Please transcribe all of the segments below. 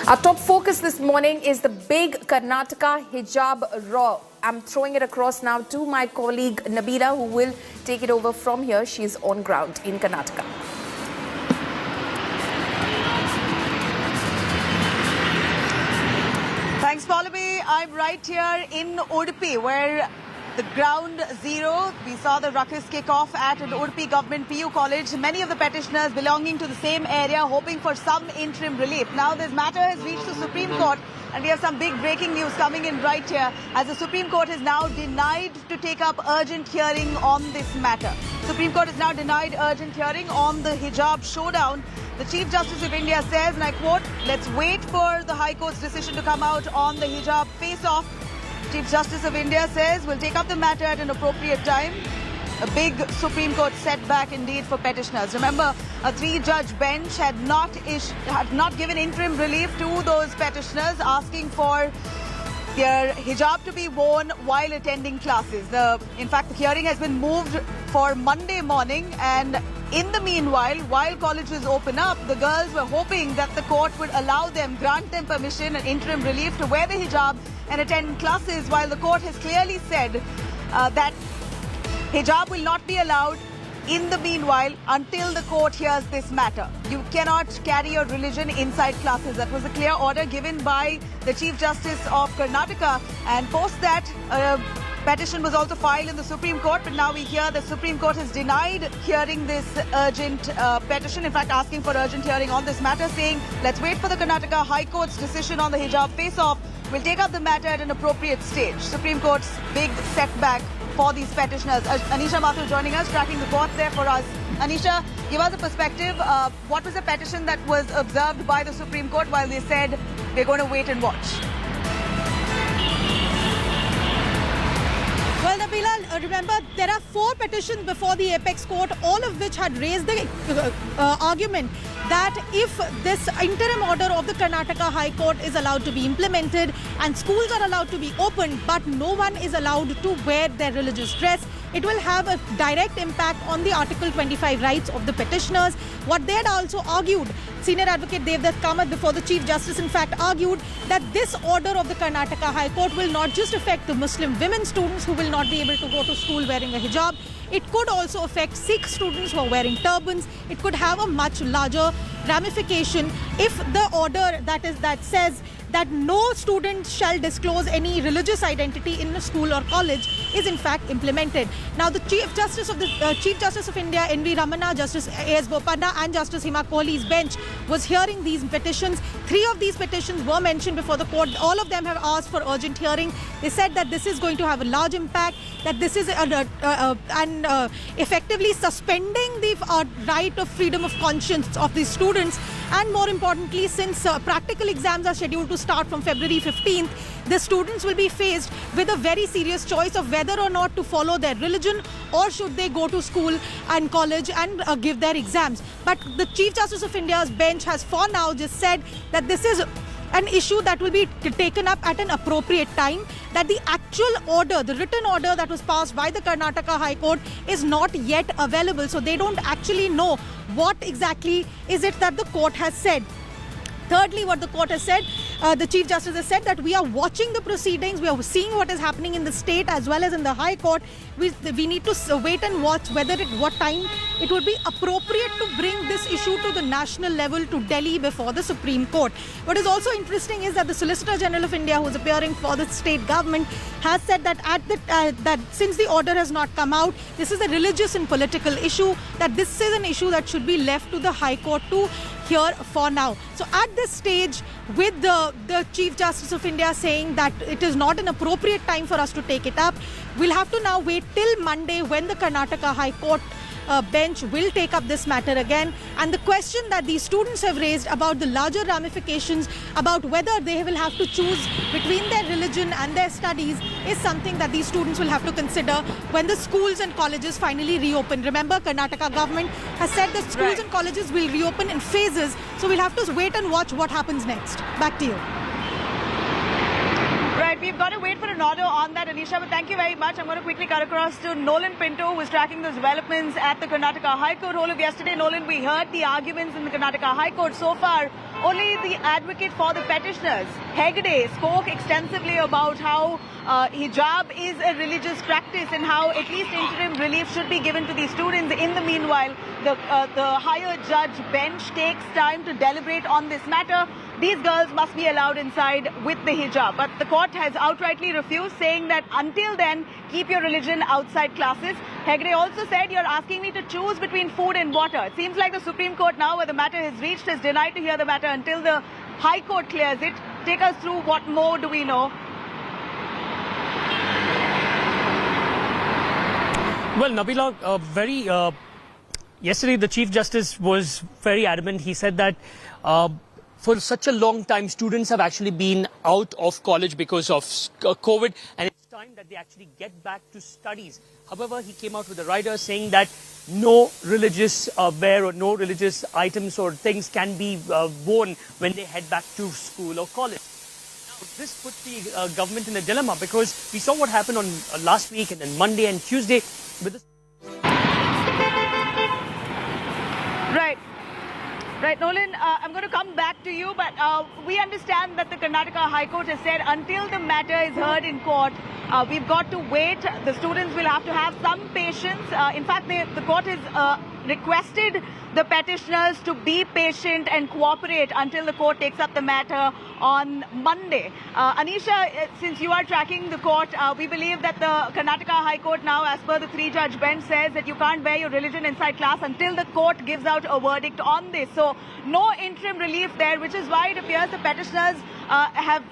Our top focus this morning is the big Karnataka Hijab Row. I'm throwing it across now to my colleague Nabila, who will take it over from here. She's on ground in Karnataka. Thanks, Pallavi. I'm right here in Udupi, where the ground zero, we saw the ruckus kick off at an Udupi Government PU College. Many of the petitioners belonging to the same area hoping for some interim relief. Now this matter has reached the Supreme Court, and we have some big breaking news coming in right here, as the Supreme Court has now denied to take up urgent hearing on this matter. Supreme Court has now denied urgent hearing on the hijab showdown. The Chief Justice of India says, and I quote, "Let's wait for the High Court's decision to come out on the hijab face-off." Chief Justice of India says, "We'll take up the matter at an appropriate time." A big Supreme Court setback indeed for petitioners. Remember, a three-judge bench had not given interim relief to those petitioners asking for their hijab to be worn while attending classes. In fact, the hearing has been moved for Monday morning, and in the meanwhile, while colleges open up, the girls were hoping that the court would allow them, grant them permission and interim relief to wear the hijab and attend classes, while the court has clearly said that hijab will not be allowed in the meanwhile until the court hears this matter. You cannot carry your religion inside classes. That was a clear order given by the Chief Justice of Karnataka, and post that, petition was also filed in the Supreme Court, but now we hear the Supreme Court has denied hearing this urgent petition, in fact asking for urgent hearing on this matter, saying let's wait for the Karnataka High Court's decision on the hijab face-off. We'll take up the matter at an appropriate stage. Supreme Court's big setback for these petitioners. Anisha Mathur joining us, tracking the court there for us. Anisha, give us a perspective. What was the petition that was observed by the Supreme Court while they said we're going to wait and watch? Well, Nabila, remember, there are 4 petitions before the Apex Court, all of which had raised the argument that if this interim order of the Karnataka High Court is allowed to be implemented and schools are allowed to be opened, but no one is allowed to wear their religious dress, it will have a direct impact on the Article 25 rights of the petitioners. What they had also argued, Senior Advocate Devdutt Kamath before the Chief Justice in fact argued that this order of the Karnataka High Court will not just affect the Muslim women students who will not be able to go to school wearing a hijab. It could also affect Sikh students who are wearing turbans. It could have a much larger ramification if the order that says that no student shall disclose any religious identity in a school or college is in fact implemented. Now, the Chief Justice of India, N.V. Ramana, Justice A.S. Bopanna and Justice Hima Kohli's bench was hearing these petitions. 3 of these petitions were mentioned before the court. All of them have asked for urgent hearing. They said that this is going to have a large impact, that this is effectively suspending the right of freedom of conscience of these students. And more importantly, since practical exams are scheduled to start from February 15th, the students will be faced with a very serious choice of whether or not to follow their religion or should they go to school and college and give their exams. But the Chief Justice of India's bench has for now just said that this is an issue that will be taken up at an appropriate time, that the actual order, the written order that was passed by the Karnataka High Court is not yet available. So they don't actually know what exactly is it that the court has said. Thirdly, what the court has said, the Chief Justice has said that we are watching the proceedings, we are seeing what is happening in the state as well as in the High Court. We need to wait and watch what time it would be appropriate to bring this issue to the national level to Delhi before the Supreme Court. What is also interesting is that the Solicitor General of India, who is appearing for the state government, has said that that since the order has not come out, this is a religious and political issue, that this is an issue that should be left to the High Court to hear for now. So at this stage, with the Chief Justice of India saying that it is not an appropriate time for us to take it up, we'll have to now wait till Monday when the Karnataka High Court bench will take up this matter again. And the question that these students have raised about the larger ramifications, about whether they will have to choose between their religion and their studies, is something that these students will have to consider when the schools and colleges finally reopen. Remember, Karnataka government has said that schools and colleges will reopen in phases, so we'll have to wait and watch what happens next. Back to you. Right, we've got to wait for an order on that, Anisha, but thank you very much. I'm going to quickly cut across to Nolan Pinto, who is tracking those developments at the Karnataka High Court. All of yesterday, Nolan, we heard the arguments in the Karnataka High Court so far. only the advocate for the petitioners, Hegde, spoke extensively about how hijab is a religious practice and how at least interim relief should be given to these students. In the meanwhile, the higher judge bench takes time to deliberate on this matter. These girls must be allowed inside with the hijab. But the court has outrightly refused, saying that until then, keep your religion outside classes. Hegde also said, you're asking me to choose between food and water. It seems like the Supreme Court now, where the matter has reached, has denied to hear the matter until the High Court clears it. Take us through what more do we know. Well, Nabila, yesterday the Chief Justice was very adamant. He said that for such a long time, students have actually been out of college because of COVID, and it's time that they actually get back to studies. However, he came out with a rider saying that no religious wear or no religious items or things can be worn when they head back to school or college. Now, this put the government in a dilemma, because we saw what happened on last week and then Monday and Tuesday with this. Right, Nolan, I'm going to come back to you, but we understand that the Karnataka High Court has said until the matter is heard in court, we've got to wait. The students will have to have some patience. In fact, the court has requested the petitioners to be patient and cooperate until the court takes up the matter on Monday. Anisha, since you are tracking the court, we believe that the Karnataka High Court now, as per the three-judge bench, says that you can't wear your religion inside class until the court gives out a verdict on this. So no interim relief there, which is why it appears the petitioners have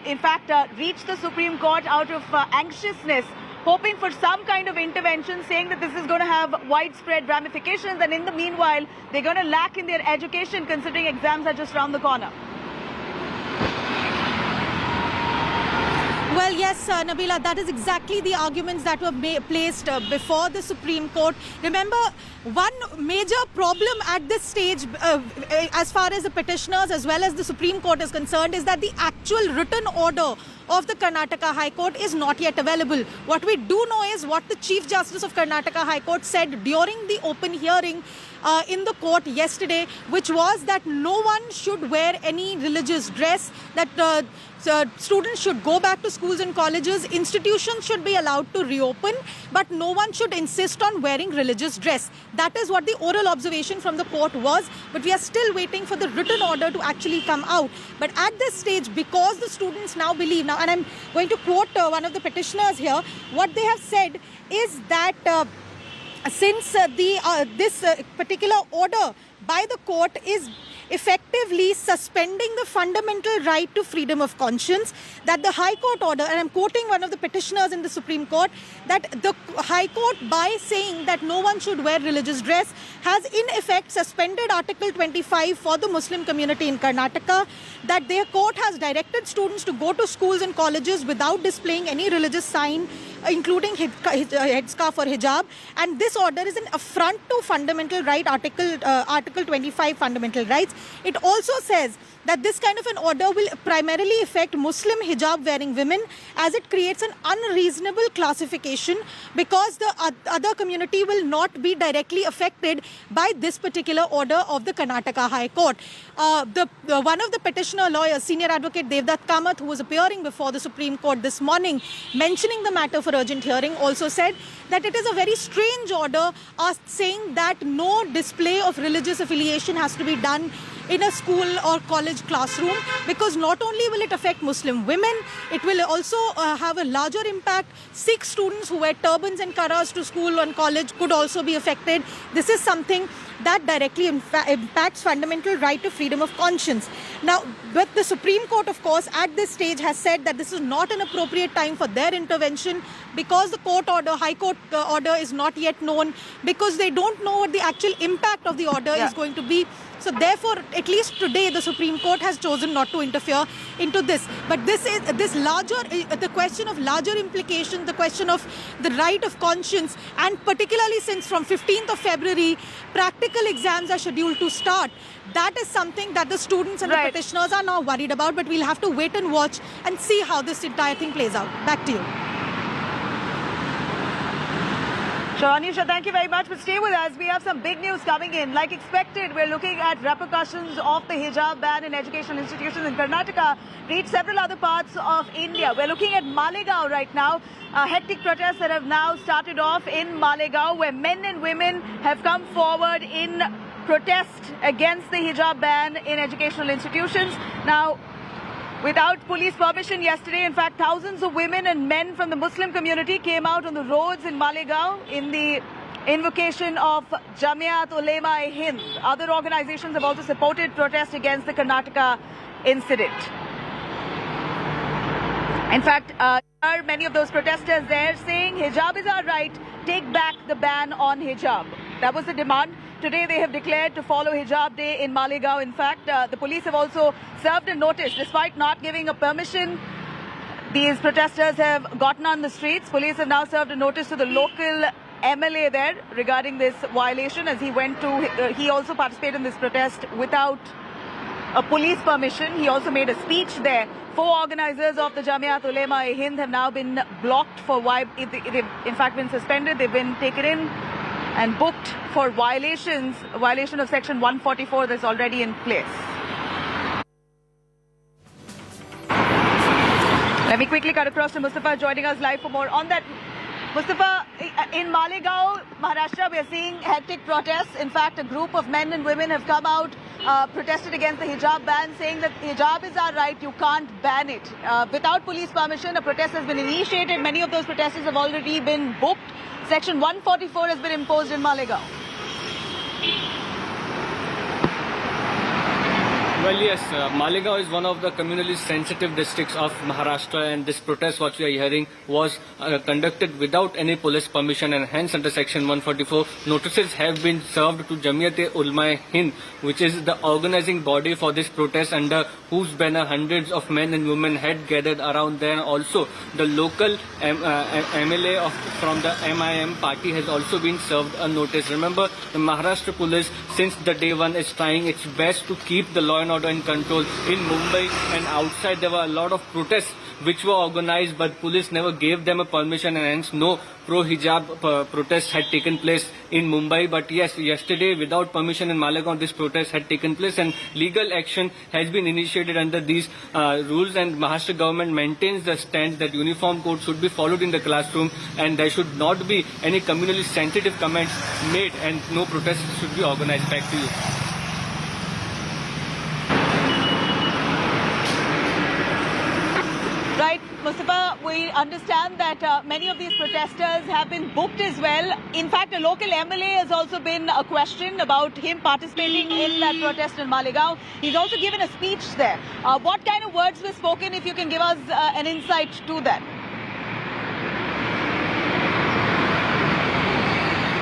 in fact reached the Supreme Court out of anxiousness, hoping for some kind of intervention, saying that this is going to have widespread ramifications, and in the meanwhile, they're going to lack in their education, considering exams are just around the corner. Well, yes, Nabila, that is exactly the arguments that were placed before the Supreme Court. Remember, one major problem at this stage, as far as the petitioners as well as the Supreme Court is concerned, is that the actual written order of the Karnataka High Court is not yet available. What we do know is what the Chief Justice of Karnataka High Court said during the open hearing in the court yesterday, which was that no one should wear any religious dress, that students should go back to schools and colleges, institutions should be allowed to reopen, but no one should insist on wearing religious dress. That is what the oral observation from the court was, but we are still waiting for the written order to actually come out. But at this stage, because the students now believe, now, and I'm going to quote one of the petitioners here, what they have said is that since this particular order by the court is effectively suspending the fundamental right to freedom of conscience, that the High Court order, and I'm quoting one of the petitioners in the Supreme Court, that the High Court, by saying that no one should wear religious dress, has in effect suspended Article 25 for the Muslim community in Karnataka, that their court has directed students to go to schools and colleges without displaying any religious sign, including headscarf or hijab, and this order is an affront to fundamental right, Article 25 fundamental rights. It also says that this kind of an order will primarily affect Muslim hijab wearing women, as it creates an unreasonable classification, because the other community will not be directly affected by this particular order of the Karnataka High Court. One of the petitioner lawyers, Senior Advocate Devdutt Kamath, who was appearing before the Supreme Court this morning, mentioning the matter for urgent hearing, also said that it is a very strange order, saying that no display of religious affiliation has to be done in a school or college classroom, because not only will it affect Muslim women, it will also have a larger impact. Sikh students who wear turbans and karas to school and college could also be affected. This is something that directly impacts fundamental right to freedom of conscience. Now, but the Supreme Court, of course, at this stage has said that this is not an appropriate time for their intervention, because the court order, High Court order, is not yet known, because they don't know what the actual impact of the order is going to be. So therefore, at least today, the Supreme Court has chosen not to interfere into this. But this larger, the question of larger implications, the question of the right of conscience, and particularly since from 15th of February, practical exams are scheduled to start. That is something that the students and the petitioners are now worried about, but we'll have to wait and watch and see how this entire thing plays out. Back to you. Sure, Anusha, thank you very much. But stay with us. We have some big news coming in. Like expected, we're looking at repercussions of the hijab ban in educational institutions in Karnataka, reach several other parts of India. We're looking at Malegaon right now. Hectic protests that have now started off in Malegaon, where men and women have come forward in protest against the hijab ban in educational institutions. Now, without police permission yesterday, in fact, thousands of women and men from the Muslim community came out on the roads in Malegaon in the invocation of Jamiat Ulema Hind. Other organizations have also supported protests against the Karnataka incident. In fact, many of those protesters there saying hijab is our right, take back the ban on hijab. That was the demand. Today they have declared to follow Hijab Day in Malegaon. In fact, the police have also served a notice. Despite not giving a permission, these protesters have gotten on the streets. Police have now served a notice to the local MLA there regarding this violation, as he also participated in this protest without a police permission. He also made a speech there. 4 organizers of the Jamiat Ulema Hind have now been blocked for they've in fact been suspended. They've been taken in and booked for violation of section 144 that's already in place. Let me quickly cut across to Mustafa joining us live for more on that. Mustafa, in Malegaon, Maharashtra, we are seeing hectic protests. In fact, a group of men and women have come out, protested against the hijab ban, saying that hijab is our right, you can't ban it. Without police permission, a protest has been initiated. Many of those protesters have already been booked. Section 144 has been imposed in Malegaon. Well, yes, Malegaon is one of the communally sensitive districts of Maharashtra, and this protest, what we are hearing, was conducted without any police permission, and hence under section 144, notices have been served to Jamiat Ulema Hind, which is the organizing body for this protest, under whose banner hundreds of men and women had gathered around there. Also, the local MLA from the AIMIM party has also been served a notice. Remember, the Maharashtra police, since the day one, is trying its best to keep the law and order in control. In Mumbai and outside, there were a lot of protests which were organized, but police never gave them a permission, and hence no pro-hijab protests had taken place in Mumbai. But yes, yesterday, without permission in Malegaon, this protest had taken place, and legal action has been initiated under these rules, and Maharashtra government maintains the stance that uniform code should be followed in the classroom, and there should not be any communally sensitive comments made, and no protests should be organized. Back to you. Right, Mustafa, we understand that many of these protesters have been booked as well. In fact, a local MLA has also been questioned about him participating in that protest in Malegaon. He's also given a speech there. What kind of words were spoken, if you can give us an insight to that?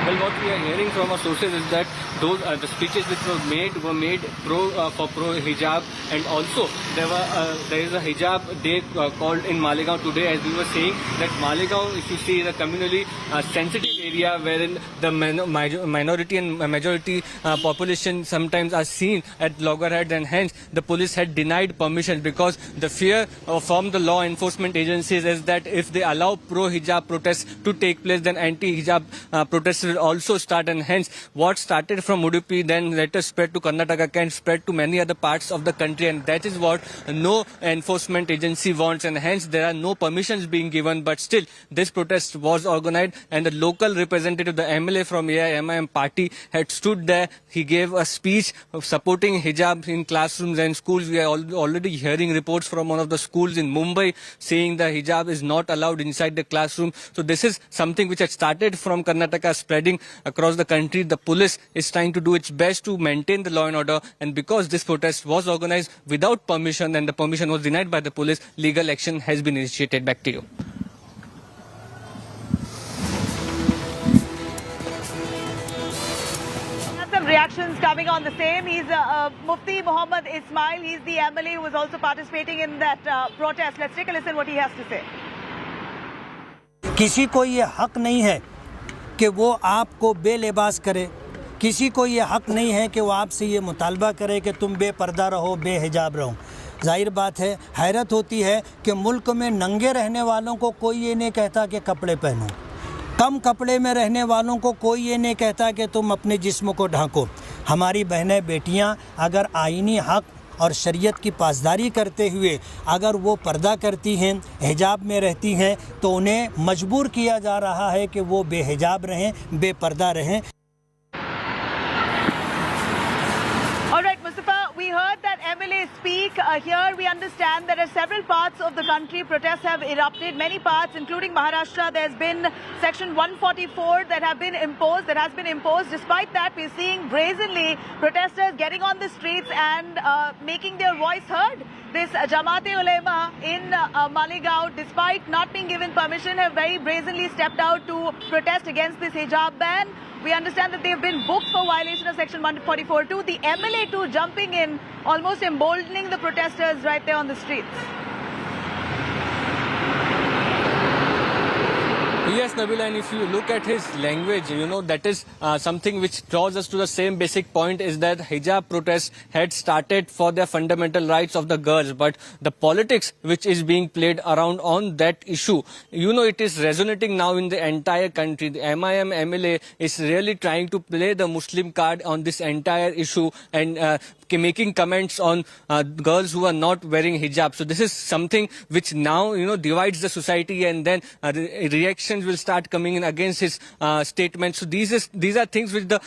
Well, what we are hearing from our sources is that those the speeches which were made for pro-hijab, and also there is a hijab day called in Malegaon today. As we were saying, that Malegaon, if you see, is a communally sensitive area wherein the minority and majority population sometimes are seen at loggerheads, and hence the police had denied permission, because the fear from the law enforcement agencies is that if they allow pro-hijab protests to take place, then anti-hijab protests will also start, and hence what started from Udupi then later spread to Karnataka can spread to many other parts of the country, and that is what no enforcement agency wants, and hence there are no permissions being given. But still, this protest was organized, and the local representative, the MLA from AIMIM party, had stood there. He gave a speech supporting hijab in classrooms and schools. We are already hearing reports from one of the schools in Mumbai saying the hijab is not allowed inside the classroom. So this is something which had started from Karnataka, spreading across the country. The police is trying to do its best to maintain the law and order, and because this protest was organized without permission and the permission was denied by the police, legal action has been initiated. Back to you. Some reactions coming on the same. He's Mufti Muhammad Ismail. He's the MLA who was also participating in that protest. Let's take a listen what he has to say. किसी को ये हक नहीं है कि वो आपको बेलिबास करे, किसी को ये हक नहीं है कि वो आपसे ये मुतालबा करे कि तुम बेपर्दा रहो, बेहिजाब रहो। जाहिर बात है, हैरत होती है कि मुल्क में नंगे रहने वालों को कोई ये नहीं कहता कि कपड़े पहनो। कम कपड़े में रहने वालों को कोई ये नहीं कहता कि तुम अपने जिस्म को ढांको। हमारी बहनें बेटियां अगर आईनी हक और शरीयत की पासदारी करते हुए अगर वो पर्दा करती हैं, हिजाब में रहती हैं, तो उन्हें मजबूर किया जा रहा है कि वो बेहिजाब रहें, बेपर्दा रहें। We heard that MLA speak. Here we understand that at several parts of the country protests have erupted. Many parts, including Maharashtra, there's been Section 144 that has been imposed. Despite that, we're seeing brazenly protesters getting on the streets and making their voice heard. This Jamiat Ulema in Malegaon, despite not being given permission, have very brazenly stepped out to protest against this hijab ban. We understand that they've been booked for violation of Section 144 too. The MLA too jumping in, almost emboldening the protesters right there on the streets. Yes, Nabila, and if you look at his language, you know, that is something which draws us to the same basic point, is that hijab protests had started for the fundamental rights of the girls, but the politics which is being played around on that issue, you know, it is resonating now in the entire country. The AIMIM MLA is really trying to play the Muslim card on this entire issue and making comments on girls who are not wearing hijab. So this is something which now, you know, divides the society, and then reactions will start coming in against his statements. So these are things which the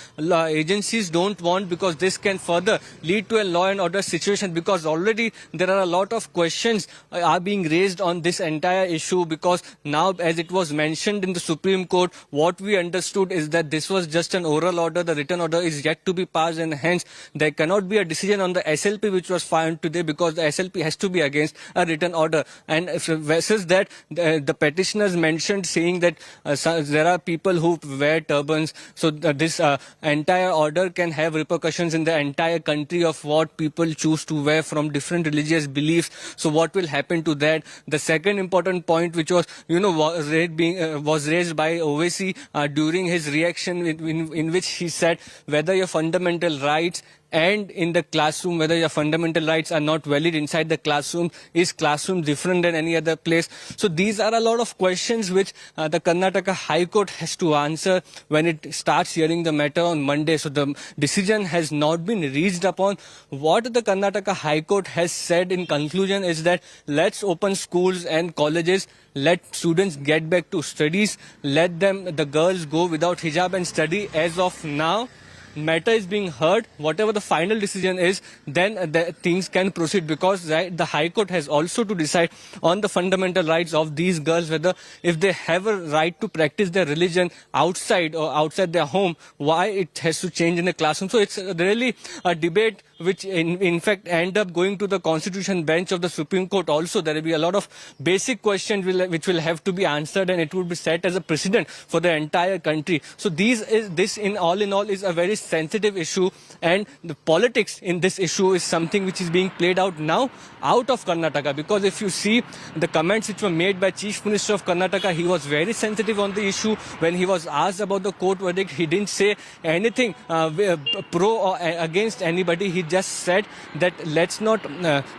agencies don't want, because this can further lead to a law and order situation, because already there are a lot of questions are being raised on this entire issue, because now, as it was mentioned in the Supreme Court, what we understood is that this was just an oral order. The written order is yet to be passed, and hence there cannot be a decision on the SLP which was filed today, because the SLP has to be against a written order. And versus that, the petitioners mentioned, saying that there are people who wear turbans, so this entire order can have repercussions in the entire country of what people choose to wear from different religious beliefs. So what will happen to that? The second important point, which was, you know, was raised by Owaisi during his reaction, in which he said whether your fundamental rights and in the classroom, whether your fundamental rights are not valid inside the classroom, is classroom different than any other place? So these are a lot of questions which the Karnataka High Court has to answer when it starts hearing the matter on Monday. So the decision has not been reached upon. What the Karnataka High Court has said in conclusion is that let's open schools and colleges, let students get back to studies, let the girls go without hijab and study. As of now, matter is being heard. Whatever the final decision is, then the things can proceed, because the High Court has also to decide on the fundamental rights of these girls, whether if they have a right to practice their religion outside or outside their home, why it has to change in the classroom. So it's really a debate which in fact end up going to the Constitution bench of the Supreme Court also. There will be a lot of basic questions which will have to be answered, and it would be set as a precedent for the entire country. So this in all is a very sensitive issue, and the politics in this issue is something which is being played out now out of Karnataka. Because if you see the comments which were made by Chief Minister of Karnataka, he was very sensitive on the issue. When he was asked about the court verdict, he didn't say anything pro or against anybody. He just said that let's not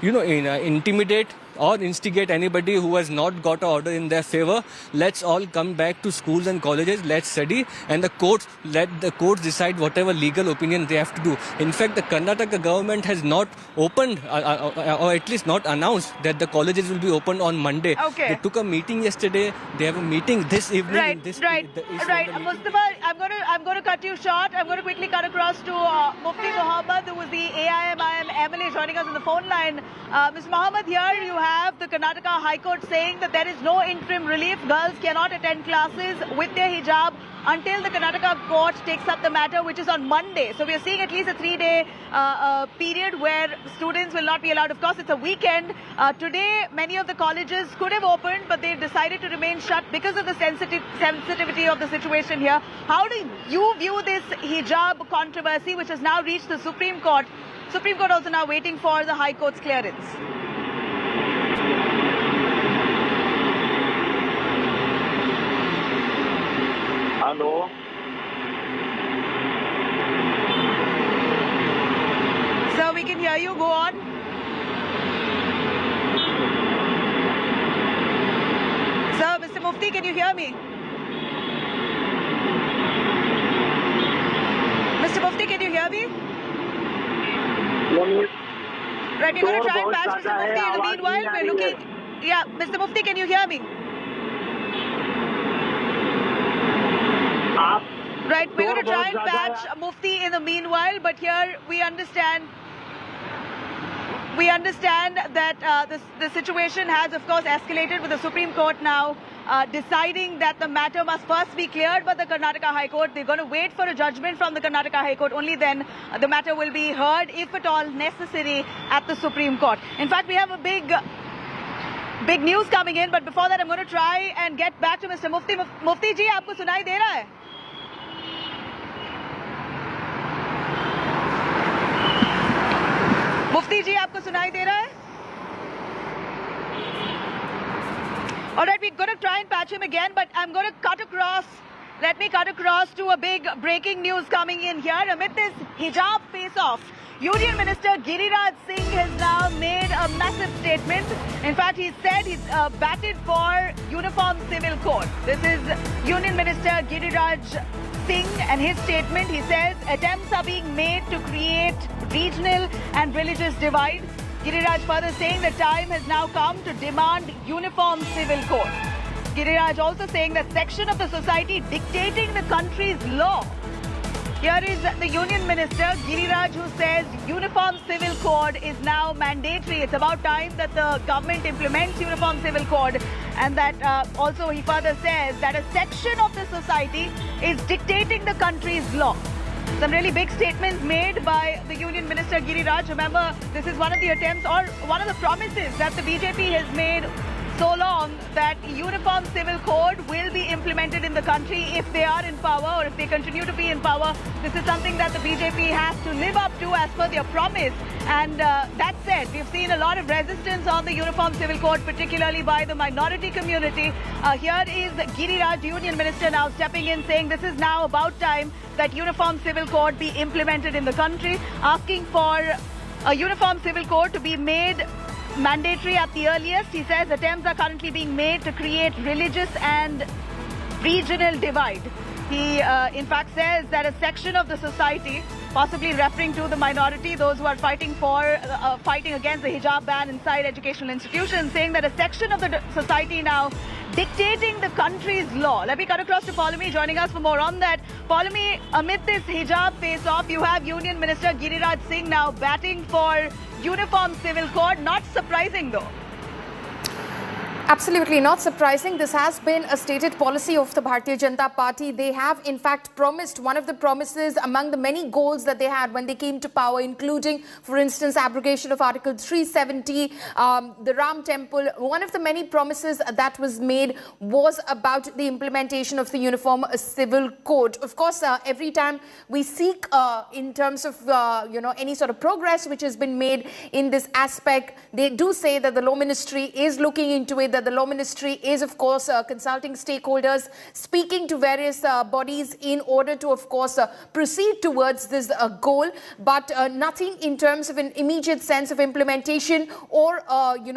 intimidate or instigate anybody who has not got an order in their favor. Let's all come back to schools and colleges, let's study, and let the courts decide whatever legal opinion they have to do. In fact, the Karnataka government has not opened or at least not announced that the colleges will be opened on Monday. Okay. They took a meeting yesterday. They have a meeting this evening. Right. Mustafa, I'm going to cut you short. I'm going to quickly cut across to Mufti Muhammad, who is the AIMIM MLA, joining us on the phone line. Mr. Muhammad, here you have the Karnataka High Court saying that there is no interim relief. Girls cannot attend classes with their hijab until the Karnataka court takes up the matter, which is on Monday. So we are seeing at least a 3-day period where students will not be allowed. Of course, it's a weekend. Today, many of the colleges could have opened, but they decided to remain shut because of the sensitivity of the situation here. How do you view this hijab controversy, which has now reached the Supreme Court? Supreme Court also now waiting for the High Court's clearance. Hello. Sir, we can hear you. Go on. Sir, Mr. Mufti, can you hear me? hear me? 1 minute. Right, we're going to try and बहुत patch Mr. ज़्यादा Mufti. है, In the आवाज़ meanwhile, नहीं आ we're रही looking... Yeah, Mr. Mufti, can you hear me? आप Right, we're going to try and बहुत ज़्यादा patch Mufti in the meanwhile, but here we understand that the situation has, of course, escalated with the Supreme Court now deciding that the matter must first be cleared by the Karnataka High Court. They're going to wait for a judgment from the Karnataka High Court. Only then the matter will be heard, if at all necessary, at the Supreme Court. In fact, we have a big news coming in, but before that, I'm going to try and get back to Mr. Mufti. Mufti ji, aapko sunai de raha hai? Mufti ji, aapko sunai de raha hai? All right, we're going to try and patch him again, but I'm going to cut across. Let me cut across to a big breaking news coming in here. Amid this hijab face-off, Union Minister Giriraj Singh has now made a massive statement. In fact, he said he's batted for Uniform Civil Code. This is Union Minister Giriraj Singh and his statement. He says attempts are being made to create regional and religious divide. Giriraj further saying the time has now come to demand Uniform Civil Code. Giriraj also saying that section of the society dictating the country's law. Here is the Union Minister, Giriraj, who says Uniform Civil Code is now mandatory. It's about time that the government implements Uniform Civil Code. And that also he further says that a section of the society is dictating the country's law. Some really big statements made by the Union Minister Giriraj. Remember, this is one of the attempts or one of the promises that the BJP has made so long, that Uniform Civil Code will be implemented in the country if they are in power or if they continue to be in power. This is something that the BJP has to live up to as per their promise. And that said, we've seen a lot of resistance on the Uniform Civil Code, particularly by the minority community. Here is Giriraj, Union Minister, now stepping in, saying this is now about time that Uniform Civil Code be implemented in the country, asking for a Uniform Civil Code to be made mandatory at the earliest. He says attempts are currently being made to create religious and regional divide. He in fact says that a section of the society, possibly referring to the minority, those who are fighting against the hijab ban inside educational institutions, saying that a section of the society now dictating the country's law. Let me cut across to Paulami joining us for more on that. Paulami, amid this hijab face-off, you have Union Minister Giriraj Singh now batting for Uniform Civil Code. Not surprising though. Absolutely not surprising. This has been a stated policy of the Bharatiya Janata Party. They have in fact promised, one of the promises among the many goals that they had when they came to power, including, for instance, abrogation of Article 370, the Ram Temple. One of the many promises that was made was about the implementation of the Uniform Civil Code. Of course, every time we seek in terms of, any sort of progress which has been made in this aspect, they do say that the Law Ministry is looking into it, that the Law Ministry is, of course, consulting stakeholders, speaking to various bodies in order to, of course, proceed towards this goal, but nothing in terms of an immediate sense of implementation or,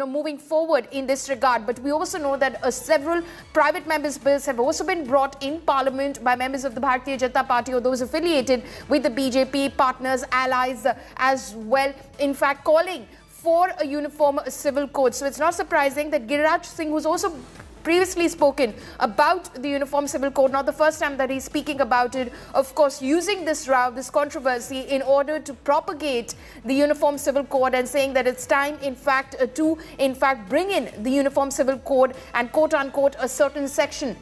moving forward in this regard. But we also know that several private members' bills have also been brought in Parliament by members of the Bharatiya Janata Party or those affiliated with the BJP, partners, allies as well, in fact, calling for a uniform civil code. So it's not surprising that Giriraj Singh, who's also previously spoken about the Uniform Civil Code, not the first time that he's speaking about it, of course, using this row, this controversy, in order to propagate the Uniform Civil Code and saying that it's time, in fact, to bring in the Uniform Civil Code and quote-unquote a certain section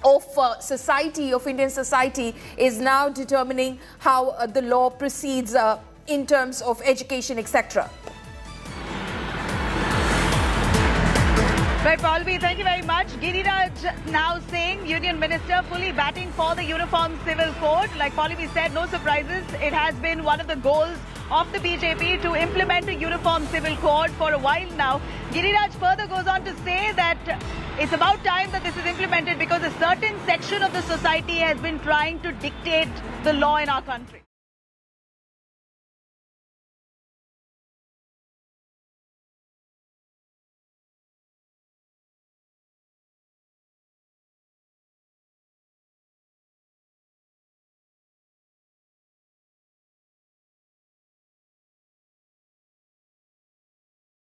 of society, of Indian society, is now determining how the law proceeds in terms of education, etc. Right, Paulvi, thank you very much. Giriraj now saying, Union Minister, fully batting for the Uniform Civil Code. Like Paulvi said, no surprises. It has been one of the goals of the BJP to implement a Uniform Civil Code for a while now. Giriraj further goes on to say that it's about time that this is implemented because a certain section of the society has been trying to dictate the law in our country.